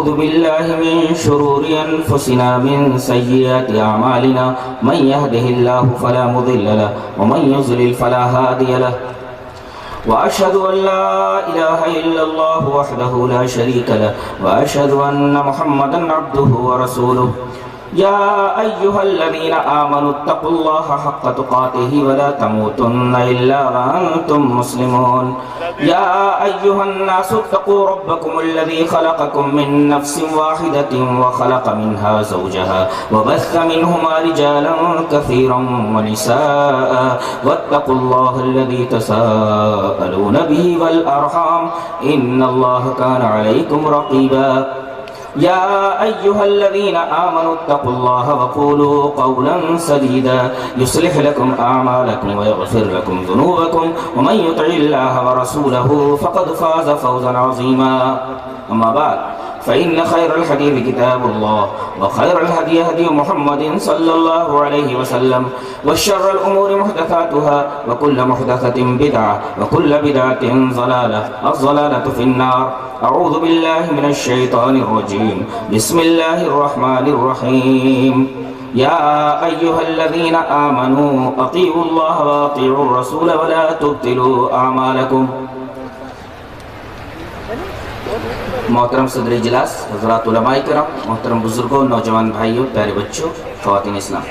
ونعوذ بالله من شرور أنفسنا من سيئات أعمالنا من يهده الله فلا مضل له ومن يضلل فلا هادي له وأشهد أن لا إله إلا الله وحده لا شريك له وأشهد أن محمدا عبده ورسوله يا أيها الذين آمنوا اتقوا الله حق تقاته ولا تموتن إلا وأنتم مسلمون يا أيها الناس اتقوا ربكم الذي خلقكم من نفس واحدة وخلق منها زوجها وبث منهما رجالا كثيرا ونساء واتقوا الله الذي تساءلون به والأرحام إن الله كان عليكم رقيبا يا أيها الذين آمنوا اتقوا الله وقولوا قولا سديدا يصلح لكم أعمالكم ويغفر لكم ذنوبكم ومن يطع الله ورسوله فقد فاز فوزا عظيما أما بعد فإن خير الحديث كتاب الله وخير الهدي هدي محمد صلى الله عليه وسلم وشر الأمور محدثاتها وكل محدثة بدعة وكل بدعة ضلالة الضلالة في النار أعوذ بالله من الشيطان الرجيم بسم الله الرحمن الرحيم يا أيها الذين آمنوا أطيعوا الله وأطيعوا الرسول ولا تبطلوا أعمالكم محترم صدر اجلاس، حضرات علماء کرام، محترم بزرگوں، نوجوان بھائیوں، پیارے بچوں، خواتین اسلام،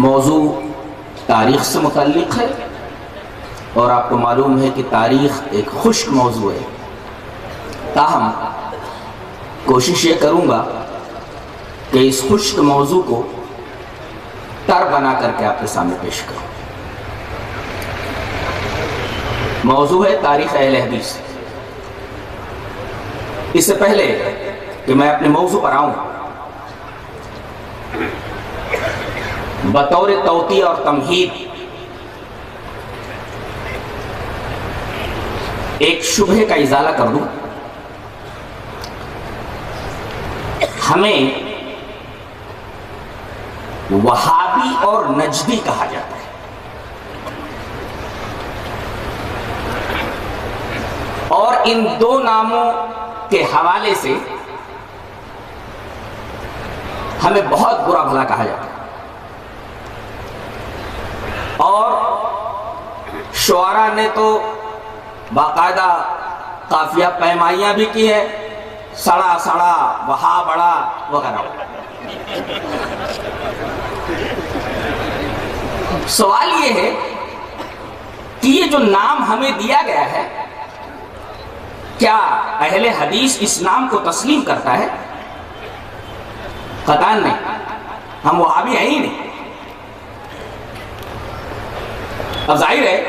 موضوع تاریخ سے متعلق ہے اور آپ کو معلوم ہے کہ تاریخ ایک خشک موضوع ہے، تاہم کوشش یہ کروں گا کہ اس خشک موضوع کو تر بنا کر کے آپ کے سامنے پیش کروں۔ موضوع ہے تاریخ اہل حدیث۔ اس سے پہلے کہ میں اپنے موضوع پر آؤں، بطور توطیہ اور تمہید ایک شبہے کا ازالہ کر دوں۔ ہمیں وہابی اور نجدی کہا جاتا ہے۔ اور ان دو ناموں کے حوالے سے ہمیں بہت برا بھلا کہا جاتا ہے، اور شعراء نے تو باقاعدہ قافیہ پیمائیاں بھی کی ہیں، سڑا سڑا وہا بڑا وغیرہ۔ سوال یہ ہے کہ یہ جو نام ہمیں دیا گیا ہے، کیا اہل حدیث اس نام کو تسلیم کرتا ہے؟ قطعاً نہیں، ہم وہابی ہیں ہی نہیں۔ اب ظاہر ہے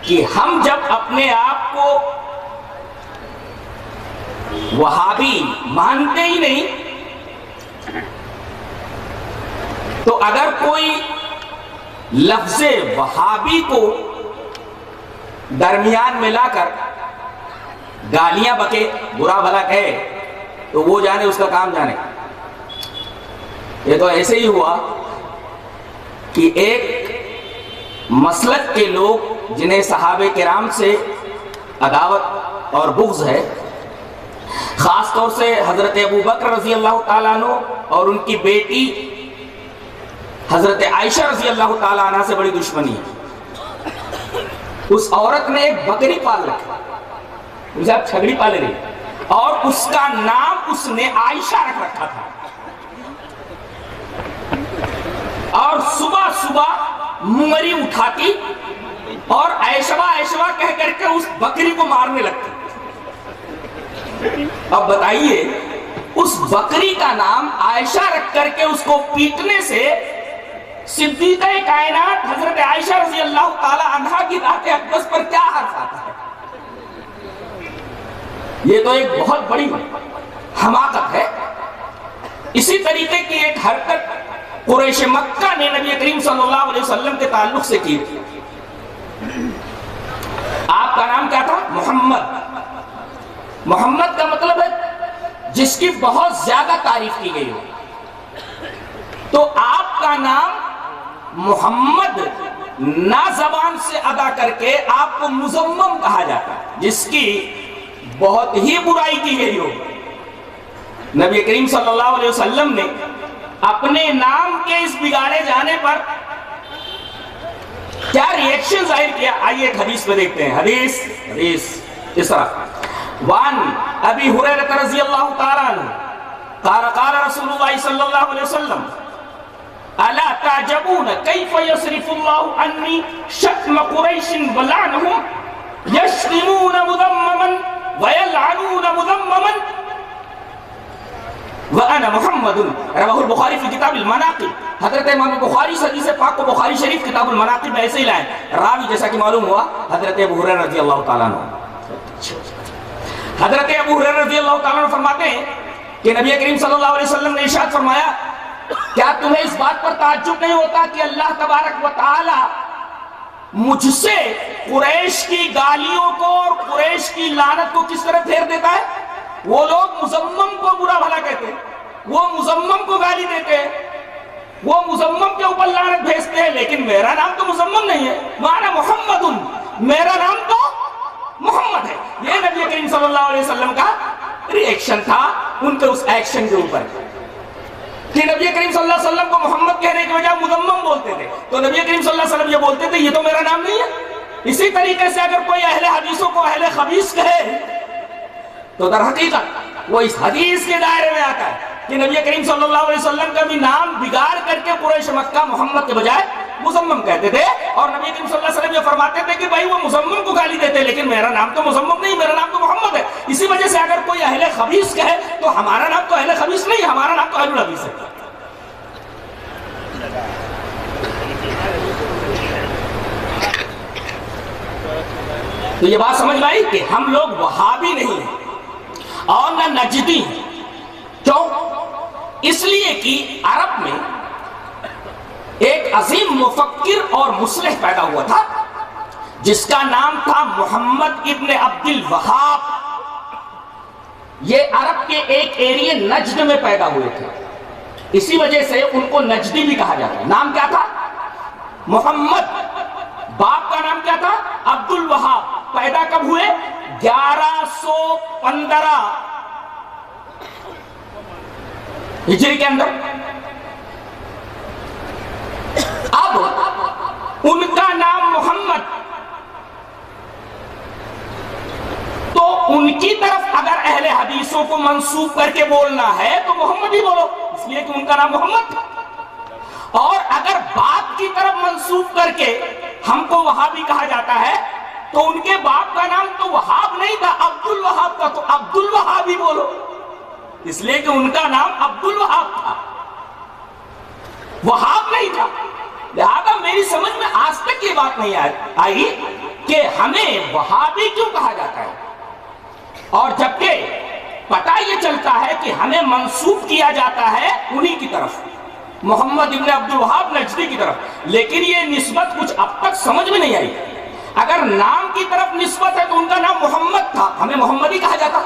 کہ ہم جب اپنے آپ کو وہابی مانتے ہی نہیں، تو اگر کوئی لفظ وہابی کو درمیان میں لا کر گالیاں بکے، برا بھلا کہے، تو وہ جانے، اس کا کام جانے۔ یہ تو ایسے ہی ہوا کہ ایک مسلک کے لوگ جنہیں صحابہ کرام سے عداوت اور بغض ہے، خاص طور سے حضرت ابو بکر رضی اللہ تعالیٰ عنہ اور ان کی بیٹی حضرت عائشہ رضی اللہ تعالیٰ عنہ سے بڑی دشمنی ہے۔ اس عورت نے ایک بکری پال رکھی، اسے آپ چھگڑی پالے رہی، اور اس کا نام اس نے عائشہ رکھ رکھا تھا، اور صبح صبح مری اٹھاتی اور عائشہ عائشہ کہہ کر کے اس بکری کو مارنے لگتی۔ اب بتائیے، اس بکری کا نام عائشہ رکھ کر کے اس کو پیٹنے سے صدیقہ کائنات حضرت عائشہ رضی اللہ تعالی عنہا کی ذات اقدس پر کیا حرف آتا ہے؟ یہ تو ایک بہت بڑی حماقت ہے۔ اسی طریقے کی ایک حرکت قریش مکہ نے نبی کریم صلی اللہ علیہ وسلم کے تعلق سے کی۔ آپ کا نام کیا تھا؟ محمد۔ محمد کا مطلب ہے جس کی بہت زیادہ تعریف کی گئی ہو، تو آپ کا نام محمد نا زبان سے ادا کر کے آپ کو مذمم کہا جاتا ہے، جس کی بہت ہی برائی کی گئی ہو۔ نبی کریم صلی اللہ علیہ وسلم نے اپنے نام کے اس بگاڑے جانے پر کیا ریئیکشن ظاہر کیا، آئیے ایک حدیث میں دیکھتے ہیں۔ حدیث اس طرح وان ابی ہریرہ رضی اللہ تعالیٰ عنہ قال قال رسول اللہ صلی اللہ علیہ وسلم الا تعجبون کیف یصرف اللہ عنی شتم قریش ولعنهم یشتمون مذمما ویلعنون مذمما وَأَنَا مُحَمَّدٌ رواہ البخاری فی کتاب المناقب۔ حضرت امام بخاری حدیث پاک کو بخاری شریف کتاب المناقب میں ایسے ہی لائیں، راوی جیسا کہ معلوم ہوا حضرت ابو ہریرہ رضی اللہ تعالیٰ عنہ۔ حضرت ابو ہریرہ رضی اللہ تعالیٰ عنہ فرماتے ہیں کہ نبی کریم صلی اللہ علیہ وسلم نے ارشاد فرمایا، کیا تمہیں اس بات پر تعجب نہیں ہوتا کہ اللہ تبارک و تعالی مجھ سے قریش کی گالیوں کو اور قریش کی لعنت کو کس طرح پھیر دیتا ہے؟ وہ لوگ مذمم کو برا بھلا کہتے ہیں، وہ مذمم کو گالی دیتے ہیں، وہ مذمم کے اوپر لعنت بھیجتے ہیں، لیکن میرا نام تو مذمم نہیں ہے، مانا محمد، میرا نام تو محمد ہے۔ یہ نبی کریم صلی اللہ علیہ وسلم کا ریئیکشن تھا ان کے اس ایکشن کے اوپر کہ نبی کریم صلی اللہ علیہ وسلم کو محمد کہنے کی وجہ مذمم بولتے تھے، تو نبی کریم صلی اللہ علیہ وسلم یہ بولتے تھے یہ تو میرا نام نہیں ہے۔ اسی طریقے سے اگر کوئی اہل حدیثوں کو اہل خبیث کہے تو در حقیقت وہ اس حدیث کے دائرے میں آتا ہے کہ نبی کریم صلی اللہ علیہ وسلم کا بھی نام بگاڑ کر کے قریش مکہ محمد کے بجائے مزمم کہتے تھے، اور نبی کریم صلی اللہ علیہ وسلم یہ فرماتے تھے کہ بھائی وہ مزمم کو گالی دیتے لیکن میرا نام تو مزمم نہیں، میرا نام تو محمد ہے۔ اسی وجہ سے اگر کوئی اہل خبیث کہے تو ہمارا نام تو اہل خبیث نہیں، ہمارا نام تو اہل الحدیث ہے۔ تو یہ بات سمجھ میں آئی کہ ہم لوگ وہابی نہیں ہیں اور نہ نجدی ہیں۔ کیوں؟ اس لیے کہ عرب میں ایک عظیم مفکر اور مصلح پیدا ہوا تھا جس کا نام تھا محمد ابن عبد الوہاب۔ یہ عرب کے ایک ایریے نجد میں پیدا ہوئے تھے، اسی وجہ سے ان کو نجدی بھی کہا جاتا ہے۔ نام کیا تھا؟ محمد۔ باپ کا نام کیا تھا؟ عبد الوہاب۔ پیدا کب ہوئے؟ 1115 ہجری کے اندر۔ اب ان کا نام محمد، تو ان کی طرف اگر اہل حدیثوں کو منسوب کر کے بولنا ہے تو محمد ہی بولو، اس لیے کہ ان کا نام محمد تھا۔ اور اگر باپ کی طرف منسوب کر کے ہم کو وہابی کہا جاتا ہے تو ان کے باپ کا نام تو وہاب نہیں تھا، عبد الوہاب تھا، تو عبد الوہاب ہی بولو، اس لیے کہ ان کا نام عبد الوہاب تھا، وہاب نہیں تھا۔ لہذا میری سمجھ میں آج تک یہ بات نہیں آئی کہ ہمیں وہابی کیوں کہا جاتا ہے، اور جبکہ پتہ یہ چلتا ہے کہ ہمیں منسوب کیا جاتا ہے انہی کی طرف، محمد ابن عبد الوہاب نجدی کی طرف، لیکن یہ نسبت کچھ اب تک سمجھ میں نہیں آئی۔ اگر نام کی طرف نسبت ہے تو ان کا نام محمد تھا، ہمیں محمد ہی کہا جاتا۔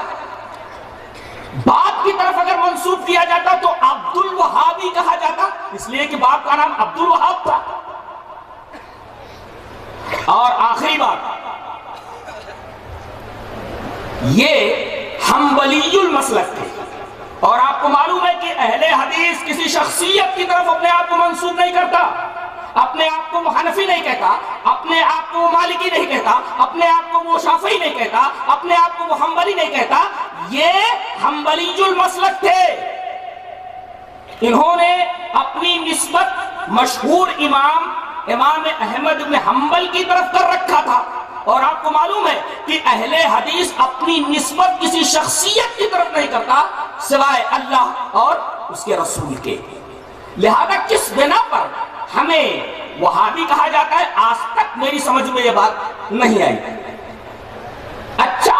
باپ کی طرف اگر منسوب کیا جاتا تو عبد الوہاب ہی کہا جاتا، اس لیے کہ باپ کا نام عبد الوہاب تھا۔ اور آخری بات، یہ حنبلی المسلک تھے، اور آپ کو معلوم ہے کہ اہل حدیث کسی شخصیت کی طرف اپنے آپ کو منسوب نہیں کرتا، اپنے آپ کو وہ حنفی نہیں کہتا، اپنے آپ کو وہ مالکی نہیں کہتا، اپنے آپ کو وہ شافعی نہیں کہتا، اپنے آپ کو وہ حنبلی نہیں کہتا۔ یہ حنبلی المسلک تھے، انہوں نے اپنی نسبت مشہور امام احمد بن حنبل کی طرف کر رکھا تھا، اور آپ کو معلوم ہے کہ اہل حدیث اپنی نسبت کسی شخصیت کی طرف نہیں کرتا سوائے اللہ اور اس کے رسول کے۔ لہذا کس بنا پر ہمیں وہابی کہا جاتا ہے، آج تک میری سمجھ میں یہ بات نہیں آئی۔ اچھا،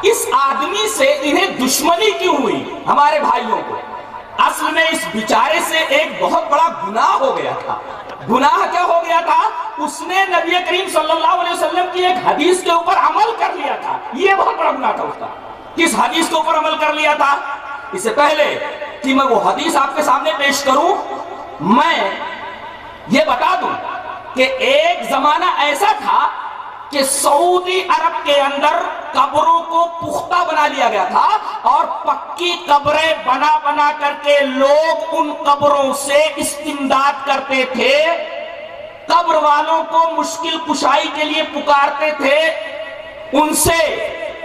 اس آدمی سے انہیں دشمنی کیوں ہوئی ہمارے بھائیوں کو؟ اصل میں اس بیچارے سے ایک بہت بڑا گناہ ہو گیا تھا۔ گناہ کیا ہو گیا تھا؟ اس نے نبی کریم صلی اللہ علیہ وسلم کی ایک حدیث کے اوپر عمل کر لیا تھا، یہ بہت بڑا گناہ تھا اس کا۔ کس حدیث کے اوپر عمل کر لیا تھا؟ اس سے پہلے کہ میں وہ حدیث آپ کے سامنے پیش کروں، میں یہ بتا دوں کہ ایک زمانہ ایسا تھا کہ سعودی عرب کے اندر قبروں کو پختہ بنا لیا گیا تھا اور پکی قبریں بنا بنا کر کے لوگ ان قبروں سے استمداد کرتے تھے، قبر والوں کو مشکل کشائی کے لیے پکارتے تھے، ان سے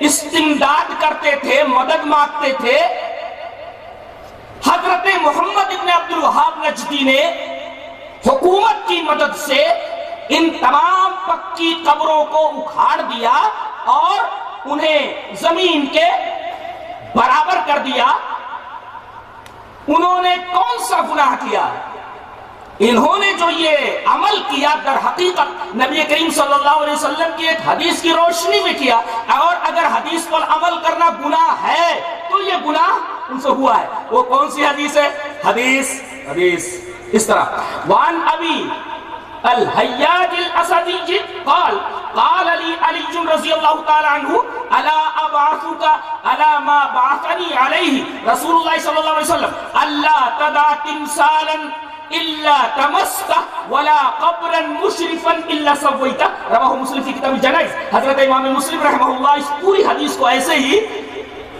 استمداد کرتے تھے، مدد مانگتے تھے۔ حضرت محمد ابن عبد الوہاب نجدی نے حکومت کی مدد سے ان تمام پکی قبروں کو اکھاڑ دیا اور انہیں زمین کے برابر کر دیا۔ انہوں نے کون سا گناہ کیا؟ انہوں نے جو یہ عمل کیا در حقیقت نبی کریم صلی اللہ علیہ وسلم کی ایک حدیث کی روشنی میں کیا، اور اگر حدیث پر عمل کرنا گناہ ہے تو یہ گناہ ان سے ہوا ہے۔ وہ کون سی حدیث ہے؟ حدیث اس طرح وان ابی الحیاج الاسدی قال قال علی رضی اللہ تعالی عنہ الا ابعثک الا ما بعثنی علیہ رسول اللہ صلی اللہ علیہ وسلم اللہ تدع تمثالا الا تمسک ولا قبرا مشرفا الا سویتہ، رواہ مسلم فی کتاب الجنائز۔ حضرت امام مسلم رحمہ اللہ اس پوری حدیث کو ایسے ہی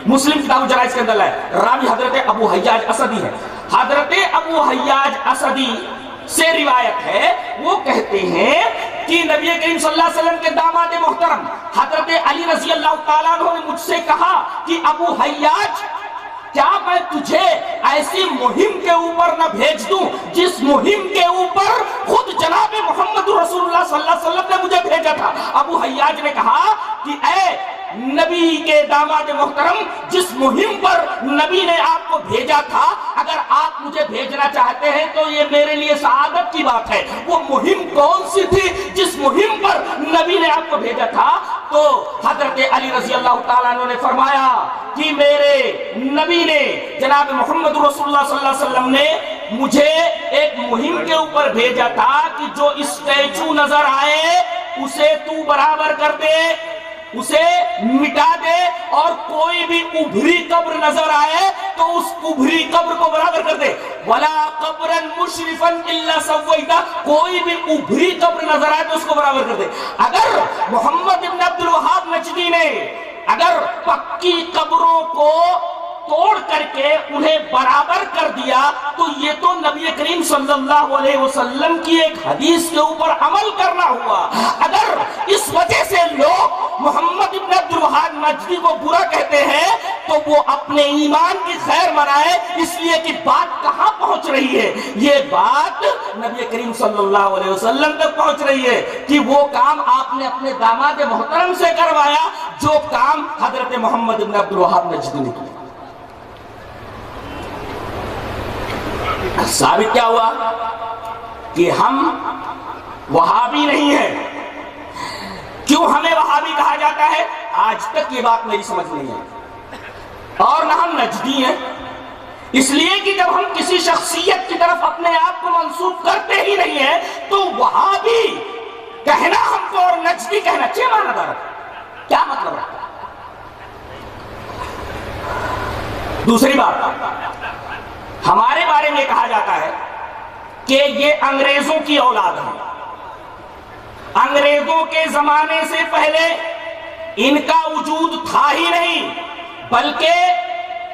مسلم کتاب الجنائز کے اندر لائے۔ راوی حضرت ابو حیاج اسدی ہے۔ حضرت ابو حیاج اسدی سے روایت ہے، وہ کہتے ہیں کہ نبی کریم صلی اللہ علیہ وسلم کے داماد محترم حضرت علی رضی اللہ تعالیٰ عنہ نے مجھ سے کہا کہ ابو حیاج، کیا میں تجھے ایسی مہم کے اوپر نہ بھیج دوں جس مہم کے اوپر خود جناب محمد رسول اللہ صلی اللہ علیہ وسلم نے مجھے بھیجا تھا؟ ابو حیاج نے کہا کہ اے نبی کے داماد محترم، جس مہم پر نبی نے آپ کو بھیجا تھا، اگر آپ مجھے بھیجنا چاہتے ہیں تو یہ میرے لیے سعادت کی بات ہے۔ وہ مہم کون سی تھی جس مہم پر نبی نے آپ کو بھیجا تھا؟ تو حضرت علی رضی اللہ تعالیٰ عنہ نے فرمایا کہ میرے نبی نے، جناب محمد رسول اللہ صلی اللہ علیہ وسلم نے مجھے ایک مہم کے اوپر بھیجا تھا کہ جو اسٹیچو نظر آئے اسے تو برابر کر دے، اسے مٹا دے، اور کوئی بھی ابھری قبر نظر آئے تو اس ابھری قبر کو برابر کر دے۔ وَلَا قَبْرًا مُشْرِفًا إِلَّا سَوَّيْتَ، کوئی بھی ابھری قبر نظر آئے تو اس کو برابر کر دے۔ اگر محمد ابن عبد الوہاب نجدی نے اگر پکی قبروں کو توڑ کر کے انہیں برابر کر دیا تو یہ تو نبی کریم صلی اللہ علیہ وسلم کی ایک حدیث کے اوپر عمل کرنا ہوا۔ اگر اس وجہ سے لوگ محمد ابن عبد الوہاب نجدی کو برا کہتے ہیں تو وہ اپنے ایمان کی خیر منائے، اس لیے کہ بات کہاں پہنچ رہی ہے؟ یہ بات نبی کریم صلی اللہ علیہ وسلم تک پہنچ رہی ہے کہ وہ کام آپ نے اپنے داماد محترم سے کروایا جو کام حضرت محمد ابن عبد الوہاب نجدی نے کیا۔ ثابت کیا ہوا کہ ہم وہابی نہیں ہیں۔ کیوں ہمیں وہابی کہا جاتا ہے؟ آج تک یہ بات میری سمجھ نہیں ہے۔ اور نہ ہم نجدی ہیں، اس لیے کہ جب ہم کسی شخصیت کی طرف اپنے آپ کو منسوب کرتے ہی نہیں ہیں تو وہابی کہنا ہم کو اور نجدی کہنا کیا معنی دار ہے؟ کیا مطلب رہتا ہے؟ دوسری بات، ہمارے بارے میں کہا جاتا ہے کہ یہ انگریزوں کی اولاد ہے۔ انگریزوں کے زمانے سے پہلے ان کا وجود تھا ہی نہیں، بلکہ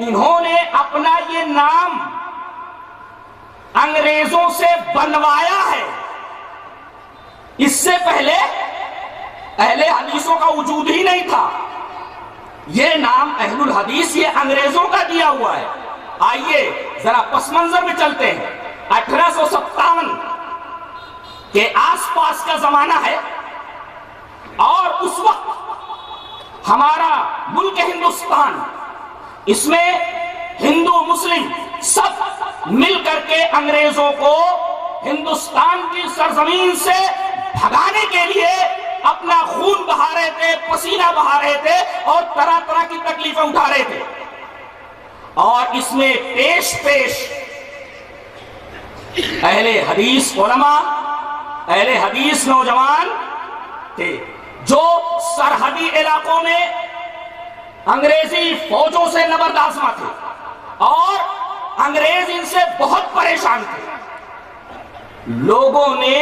انہوں نے اپنا یہ نام انگریزوں سے بنوایا ہے۔ اس سے پہلے اہل حدیثوں کا وجود ہی نہیں تھا۔ یہ نام اہل الحدیث یہ انگریزوں کا دیا ہوا ہے۔ آئیے ذرا پس منظر میں چلتے ہیں۔ 1857 کے آس پاس کا زمانہ ہے، اور اس وقت ہمارا ملک ہندوستان، اس میں ہندو مسلم سب مل کر کے انگریزوں کو ہندوستان کی سرزمین سے بھگانے کے لیے اپنا خون بہا رہے تھے، پسینہ بہا رہے تھے، اور طرح طرح کی تکلیفیں اٹھا رہے تھے۔ اور اس میں پیش اہل حدیث علماء، اہل حدیث نوجوان تھے جو سرحدی علاقوں میں انگریزی فوجوں سے نبرد آزما تھے، اور انگریز ان سے بہت پریشان تھے۔ لوگوں نے